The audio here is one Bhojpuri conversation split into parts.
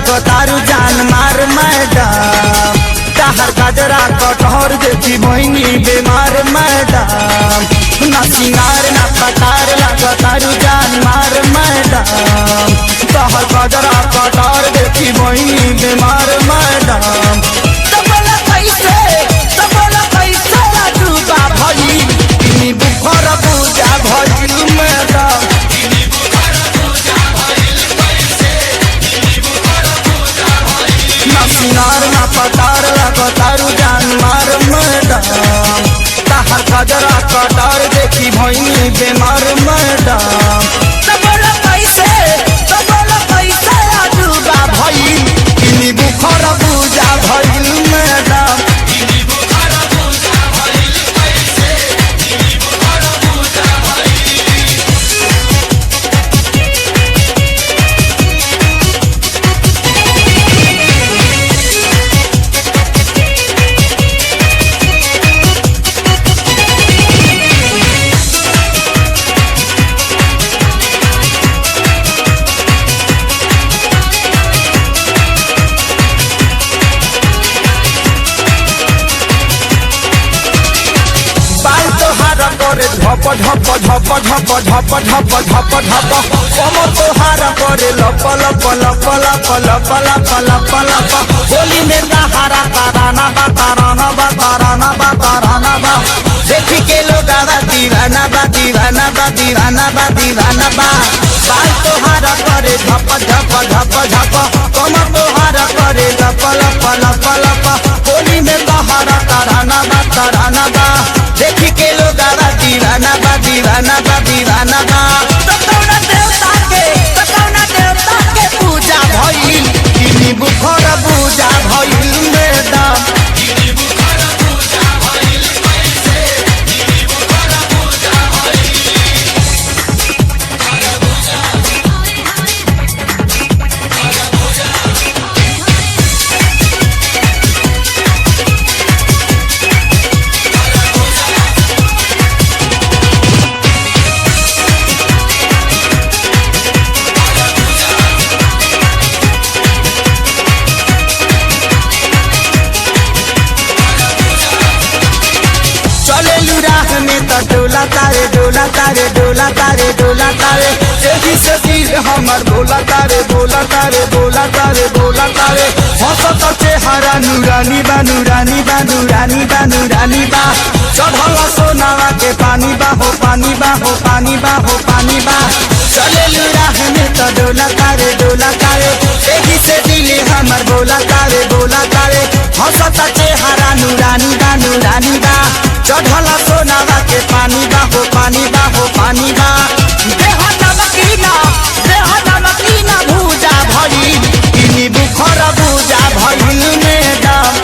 लगो तारू जान मार मैडम तहर गजरा कटहर देखी मोहिनी बीमार मैडम ना सिंगार ना पटार लगो तारू जान मार मैडम तहर गजरा कटहर देखी मोहिनी बीमार मैडम बुखर पूजा भइल मैडम ना सिंगार ना पटार लगो तारू जान मार मैडम तहर गजरा कटार देखी भइनी बीमार मैडम बुखर पूजा भइल मैडम झप झप झप झप झप झप झप झप कमर तोहारा करे लप लप लप लप लप लप लप लप होली में तहारा ताराना बा ताराना बा ताराना बा ताराना बा देखी के लोग दीवाना बा दीवाना बा दीवाना बा दीवाना बा बाल तोहारा करे झप झप झप झप कमर तोहारा करे लप लप लप लप होली में तहारा ताराना बा देखी के लोग दीवाना बा दीवाना बा दीवाना बा कौना देवता के पूजा भइल किनी बुखर पूजा भइल मैडम डोला तारे डोला तारे डोला तारे डोला तारे तेजी से दिल हमर बोला तारे बोला तारे बोला तारे बोला तारे हंसत चेहरा नूरानी बा नूरानी बा नूरानी बा नूरानी बा चढ़ल सोनावा के पानी बा हो पानी बा हो पानी बा हो पानी बा चले राह में तो डोला तारे तेजी से दिल हमर बोला तारे हंसत चेहरा नूरानी बा नूरानी बा चढ़ल सोनावा के पानी बा हो पानी बा हो पानी बा देह नमकीना भूजा भइल किनी बुखर पूजा भइल मैडम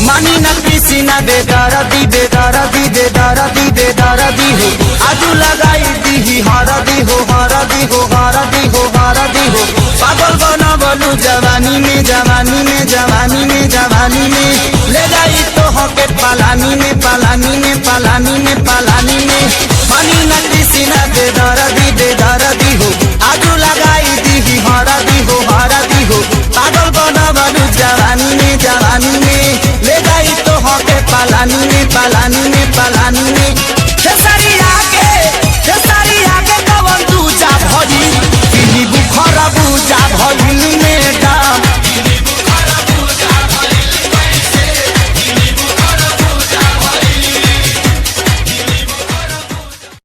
मानी न किसी न बेदरदी बेदरदी बेदरदी बेदरदी हो आजू लगाई दी हरदी हो हरदी हो हरदी हो हरदी हो पागल बना बोलू जवानी में जवानी में जवानी में जवानी में ले जाई तो हके पालानी में पालानी में पालानी में पालानी में मानी न किसी न बेदरदी बेदरदी हो आजू लगाई दी हरदी हो पागल बना बोलू जवानी में ले जाई तो हके पालानी में